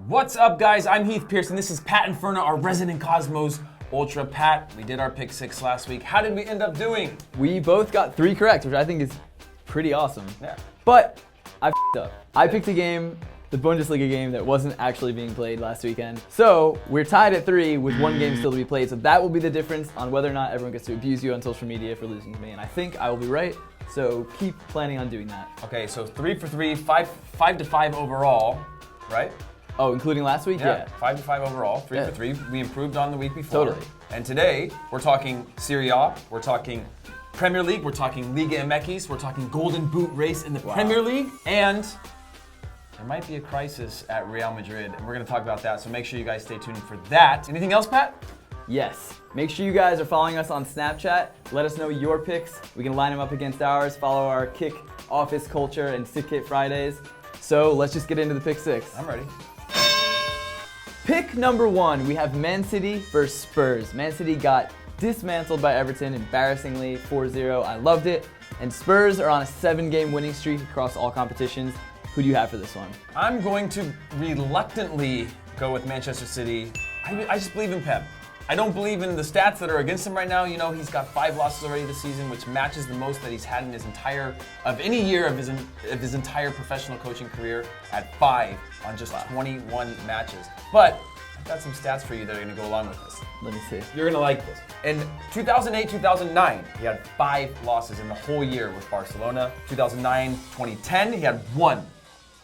What's up, guys? I'm Heath Pierce, and this is Pat Inferno, our resident Cosmos Ultra. Pat, we did our pick six last week. How did we end up doing? We both got 3 correct, which I think is pretty awesome. Yeah. But I f***ed up. I picked a game, the Bundesliga game, that wasn't actually being played last weekend. So we're tied at 3 with 1 game still to be played. So that will be the difference on whether or not everyone gets to abuse you on social media for losing to me. And I think I will be right. So keep planning on doing that. Okay, so 3 for 3, 5 to 5 overall, right? Oh, including last week? Yeah. 5 to 5 overall, 3 for 3. We improved on the week before. Totally. And today, we're talking Serie A, we're talking Premier League, we're talking Liga MX, we're talking Golden Boot race in the Premier League, and there might be a crisis at Real Madrid, and we're going to talk about that, so make sure you guys stay tuned for that. Anything else, Pat? Yes. Make sure you guys are following us on Snapchat. Let us know your picks. We can line them up against ours. Follow our Kick Office Culture and Sick Kit Fridays. So let's just get into the pick 6. I'm ready. Pick number 1, we have Man City versus Spurs. Man City got dismantled by Everton embarrassingly 4-0. I loved it. And Spurs are on a 7-game winning streak across all competitions. Who do you have for this one? I'm going to reluctantly go with Manchester City. I just believe in Pep. I don't believe in the stats that are against him right now. You know, he's got 5 losses already this season, which matches the most that he's had in his entire entire professional coaching career at 5 on just 21 matches. But I've got some stats for you that are going to go along with this. Let me see. You're going to like this. In 2008-2009, he had 5 losses in the whole year with Barcelona. 2009-2010, he had 1.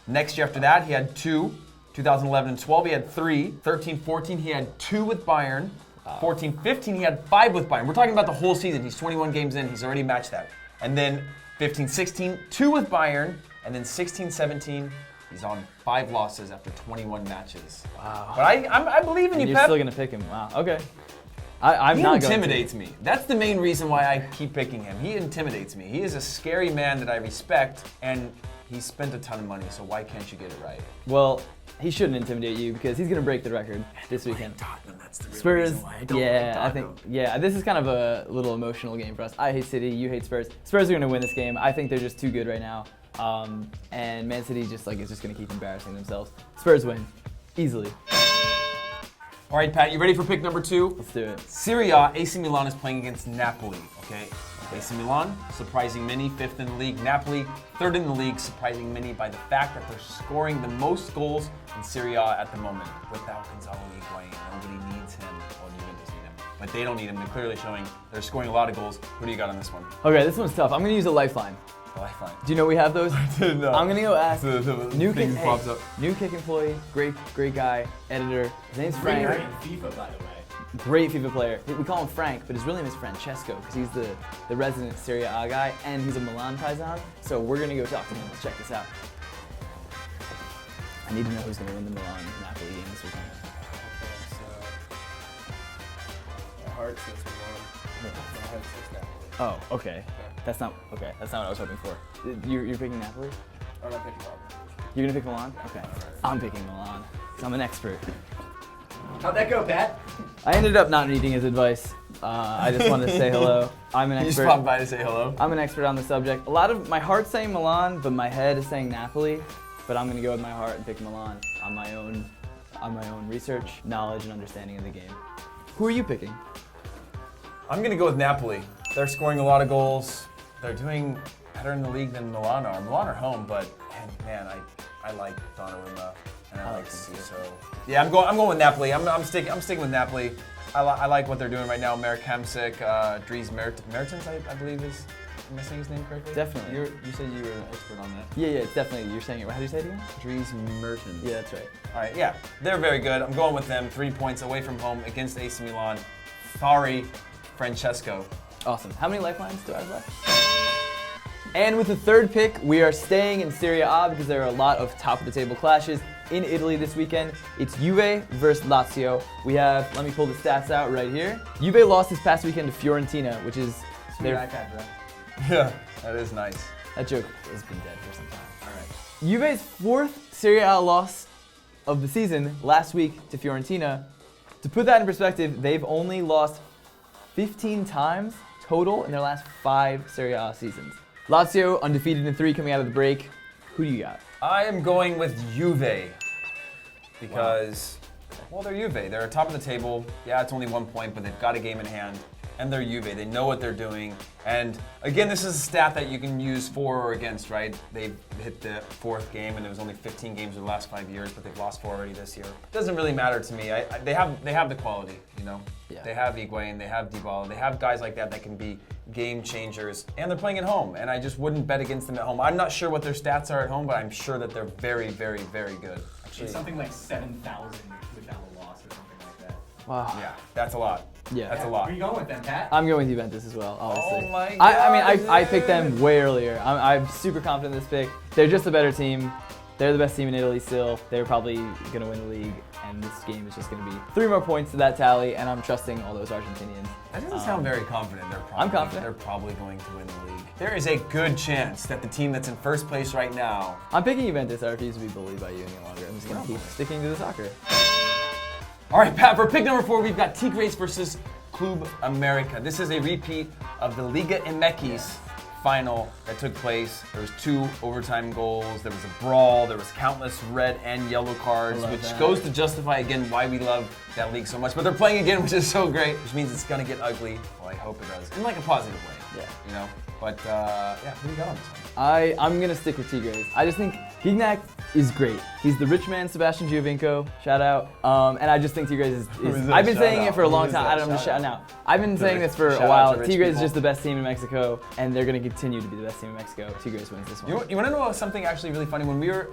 Next year after that, he had 2. 2011-12, he had 3. 13-14, he had 2 with Bayern. 14-15, he had 5 with Bayern. We're talking about the whole season. He's 21 games in. He's already matched that. And then 15-16, 2 with Bayern. And then 16-17, he's on 5 losses after 21 matches. Wow. But I believe in you, You're Pep. still going to pick him. Wow. Okay. I'm He not going to. intimidates me. That's the main reason why I keep picking him. He intimidates me. He is a scary man that I respect, and he spent a ton of money, so why can't you get it right? Well, he shouldn't intimidate you because he's going to break the record this weekend. Tottenham, that's the real Spurs, reason why I don't yeah, like I think, this is kind of a little emotional game for us. I hate City, you hate Spurs. Spurs are going to win this game. I think they're just too good right now. And Man City is just going to keep embarrassing themselves. Spurs win, easily. All right, Pat, you ready for pick number 2? Let's do it. Serie A, AC Milan is playing against Napoli, okay? AC Milan, surprising many, 5th in the league. Napoli, 3rd in the league, surprising many by the fact that they're scoring the most goals in Serie A at the moment. Without Gonzalo Higuain, nobody needs him. Well, Juventus need him, but they don't need him. They're clearly showing they're scoring a lot of goals. Who do you got on this one? Okay, this one's tough. I'm going to use a lifeline. A lifeline. Do you know we have those? No. I'm going to go ask new thing kick, pops up. new kick employee, great guy, editor. His name's Frank. Great FIFA, by the way. Great FIFA player. We call him Frank, but his real name is Francesco because he's the resident Serie A guy, and he's a Milan Paisan. So we're going to go talk to him. Let's check this out. I need to know who's going to win the Milan-Napoli game this weekend. Okay, so my heart says Milan. My head says Napoli. Oh, okay. That's not what I was hoping for. You're picking Napoli? I'm not picking Milan. You're going to pick Milan? Okay. I'm picking Milan because I'm an expert. How'd that go, Pat? I ended up not needing his advice. I just wanted to say hello. I'm an You just expert. popped by to say hello. I'm an expert on the subject. A lot of my heart's saying Milan, but my head is saying Napoli. But I'm gonna go with my heart and pick Milan on my own research, knowledge, and understanding of the game. Who are you picking? I'm going to go with Napoli. They're scoring a lot of goals. They're doing better in the league than Milan are. Milan are home, but man, I like Donnarumma and I like Ciso. Yeah, I'm going with Napoli. I'm sticking with Napoli. I like what they're doing right now. Marek Hamsik, Dries Mertens, I believe is. Am I saying his name correctly? Definitely. You said you were an expert on that. Yeah, it's definitely. You're saying it. How do you say it again? Dries Mertens. Yeah, that's right. All right, yeah, they're very good. I'm going with them. 3 points away from home against AC Milan. Sorry, Francesco. Awesome. How many lifelines do I have left? And with the 3rd pick, we are staying in Serie A because there are a lot of top-of-the-table clashes in Italy this weekend. It's Juve versus Lazio. We have, let me pull the stats out right here. Juve lost this past weekend to Fiorentina, which is their iPad, bro. Yeah, that is nice. That joke has been dead for some time. All right. Juve's 4th Serie A loss of the season last week to Fiorentina. To put that in perspective, they've only lost 15 times total in their last 5 Serie A seasons. Lazio undefeated in 3 coming out of the break. Who do you got? I am going with Juve. because, well, they're Juve. They're top of the table. Yeah, it's only 1 point, but they've got a game in hand. And they're Juve. They know what they're doing. And again, this is a stat that you can use for or against, right? They've hit the 4th game, and it was only 15 games in the last 5 years, but they've lost 4 already this year. It doesn't really matter to me. They have the quality, you know? Yeah. They have Higuain, they have Dybala, they have guys like that can be game changers, and they're playing at home, and I just wouldn't bet against them at home. I'm not sure what their stats are at home, but I'm sure that they're very, very, very good. Actually, It's something like 7,000 without a loss or something like that. Wow. yeah, that's a lot. Yeah. That's a Where lot. are you going with them, Pat? I'm going with Juventus as well, obviously. Oh my I mean, God, I picked them dude. way earlier. I'm super confident in this pick. They're just a better team. They're the best team in Italy still. They're probably going to win the league, and this game is just going to be 3 more points to that tally, and I'm trusting all those Argentinians. That doesn't sound very confident. I'm confident. They're probably going to win the league. There is a good chance that the team that's in first place right now. I'm picking Juventus. I refuse to be bullied by you any longer. I'm just going to keep sticking to the soccer. All right, Pat, for pick number 4, we've got Tigres versus Club America. This is a repeat of the Liga MX final that took place. There was 2 overtime goals, there was a brawl, there was countless red and yellow cards, love which that. goes to justify again why we love that league so much. But they're playing again, which is so great, which means it's gonna get ugly. Well, I hope it does, in like a positive way. Yeah. You know. But yeah, who do you got on this one? I'm going to stick with Tigres. I just think Gignac is great. He's the rich man, Sebastian Giovinco. Shout out. And I just think Tigres is I've been saying it for a long time. I'm just shouting out. I've been saying this for a while. Tigres is just the best team in Mexico, and they're going to continue to be the best team in Mexico. Tigres wins this one. You want to know something actually really funny? When we were,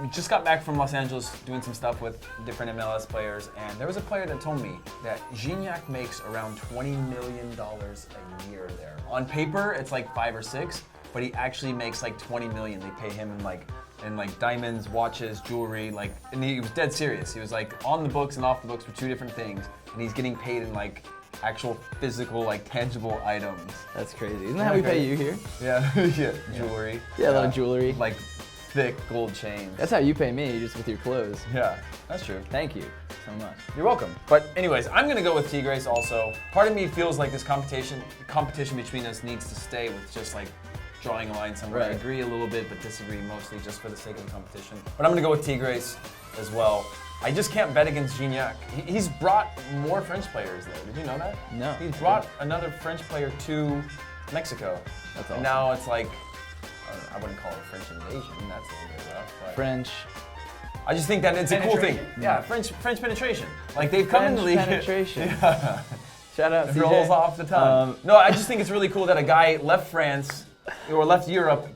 we just got back from Los Angeles doing some stuff with different MLS players, and there was a player that told me that Gignac makes around $20 million a year there. On paper, it's like 5 or 6, but he actually makes like 20 million. They pay him in like diamonds, watches, jewelry, and he was dead serious. He was like on the books and off the books for 2 different things, and he's getting paid in like actual physical, like tangible items. That's crazy. Isn't that how we pay you here? Yeah, yeah, jewelry. Yeah, a lot of jewelry. Like thick gold chains. That's how you pay me, just with your clothes. Yeah, that's true. Thank you so much. You're welcome. But anyways, I'm gonna go with Tigres also. Part of me feels like this competition between us needs to stay with just like drawing a line somewhere. I Right. agree a little bit, but disagree mostly just for the sake of the competition. But I'm gonna go with Tigres as well. I just can't bet against Gignac. He's brought more French players there. Did you know that? No. He's brought another French player to Mexico. That's And awesome. now it's like, I wouldn't call it French invasion. That's a little bit rough. But French. I just think that it's a cool thing. Penetration. Yeah, French penetration. Like they've come in the league. penetration. Yeah. Shout out It CJ. rolls off the tongue. No, I just think it's really cool that a guy left France or left Europe,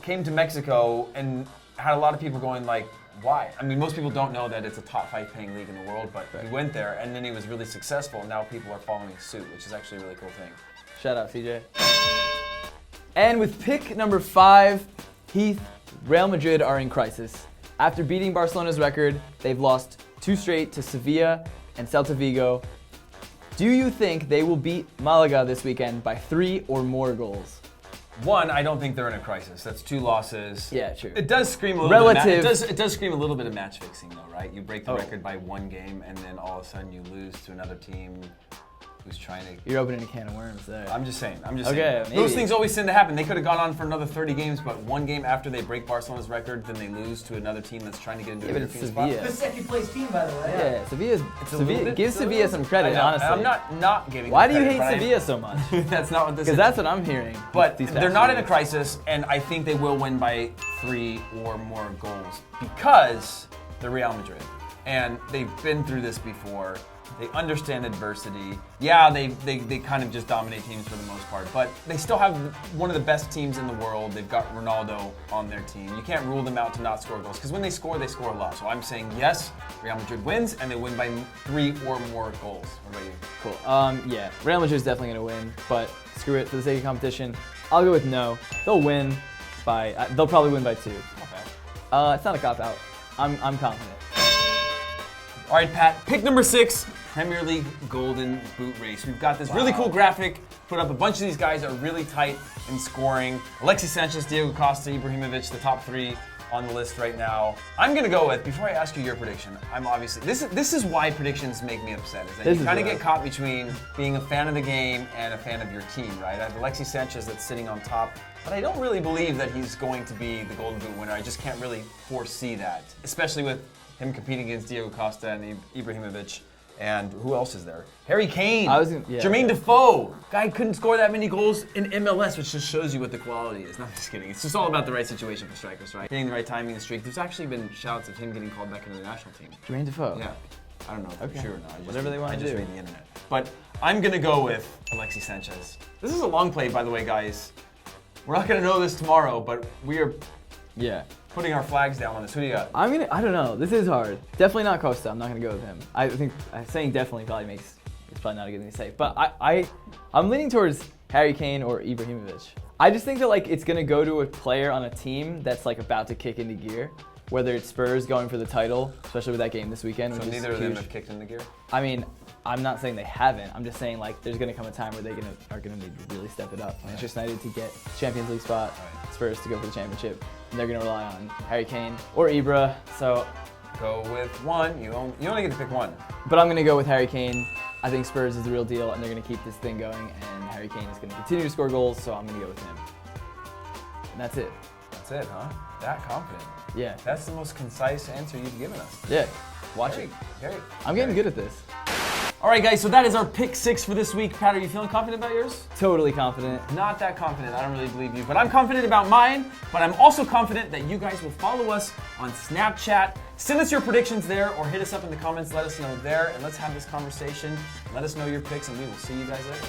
came to Mexico, and had a lot of people going like, why? I mean, most people don't know that it's a top 5 paying league in the world, but he went there and then he was really successful. And now people are following suit, which is actually a really cool thing. Shout out CJ. And with pick number 5, Heath, Real Madrid are in crisis. After beating Barcelona's record, they've lost 2 straight to Sevilla and Celta Vigo. Do you think they will beat Malaga this weekend by 3 or more goals? One, I don't think they're in a crisis. That's 2 losses. Yeah, true. It does scream a little Relative. bit. It does scream a little bit of match fixing, though, right? You break the Oh. record by 1 game, and then all of a sudden you lose to another team who's trying to. You're opening a can of worms there. I'm just saying. Okay, saying. maybe. Those things always tend to happen. They could have gone on for another 30 games, but 1 game after they break Barcelona's record, then they lose to another team that's trying to get into Yeah, a but it's European spot. Sevilla. The second place team, by the way. Yeah, Sevilla's. It's a little Sevilla, bit- give it's a little Sevilla bit- some credit, I know, honestly. I'm not giving. Why them do you credit, hate but I am- Sevilla so much? That's not what this Because is. that's what I'm hearing. But these they're past not few in a weeks. crisis, and I think they will win by 3 or more goals because they're Real Madrid. And they've been through this before. They understand adversity. Yeah, they kind of just dominate teams for the most part, but they still have one of the best teams in the world. They've got Ronaldo on their team. You can't rule them out to not score goals, because when they score a lot. So I'm saying yes, Real Madrid wins, and they win by 3 or more goals. What about you? Cool. Yeah, Real Madrid's definitely going to win, but screw it, for the sake of competition, I'll go with no. They'll win by, they'll probably win by 2. Okay. It's not a cop-out. I'm confident. All right, Pat, pick number 6, Premier League Golden Boot Race. We've got this really cool graphic, put up a bunch of these guys are really tight in scoring. Alexis Sanchez, Diego Costa, Ibrahimovic, the top 3 on the list right now. I'm gonna go with, before I ask you your prediction, I'm obviously, this is why predictions make me upset, is that This you is kind of rough. get caught between being a fan of the game and a fan of your team, right? I have Alexis Sanchez that's sitting on top, but I don't really believe that he's going to be the Golden Boot winner. I just can't really foresee that, especially with him competing against Diego Costa and Ibrahimovic. And who else is there? Harry Kane. Yeah. Jermaine Defoe. Guy couldn't score that many goals in MLS, which just shows you what the quality is. No, I'm just kidding. It's just all about the right situation for strikers, right? Hitting the right timing and streak. There's actually been shouts of him getting called back into the national team. Jermaine Defoe. Yeah. I don't know if Okay. it's true or not. Whatever they wanna I just do. read the internet. But I'm going to go with Alexis Sanchez. This is a long play, by the way, guys. We're not going to know this tomorrow, but we are Yeah. putting our flags down on this. Who do you got? I don't know. This is hard. Definitely not Costa. I'm not gonna go with him. I think saying definitely probably makes it's probably not a good thing to say. But I'm leaning towards Harry Kane or Ibrahimovic. I just think that like it's gonna go to a player on a team that's like about to kick into gear. Whether it's Spurs going for the title, especially with that game this weekend. So which neither is of them huge. have kicked into gear? I mean, I'm not saying they haven't. I'm just saying like there's gonna come a time where they are gonna need to really step it up. Manchester United to get Champions League spot, Spurs to go for the championship, and they're gonna rely on Harry Kane or Ibra. So, Go with one. You only get to pick one. but I'm gonna go with Harry Kane. I think Spurs is the real deal, and they're gonna keep this thing going. And Harry Kane is gonna continue to score goals, so I'm gonna go with him. And that's it. That's it, huh? That confident. Yeah. That's the most concise answer you've given us. Yeah. Watch it. Gary. I'm getting good at this. All right, guys, so that is our pick 6 for this week. Pat, are you feeling confident about yours? Totally confident. Not that confident. I don't really believe you, but I'm confident about mine. But I'm also confident that you guys will follow us on Snapchat. Send us your predictions there or hit us up in the comments. Let us know there, and let's have this conversation. Let us know your picks, and we will see you guys later.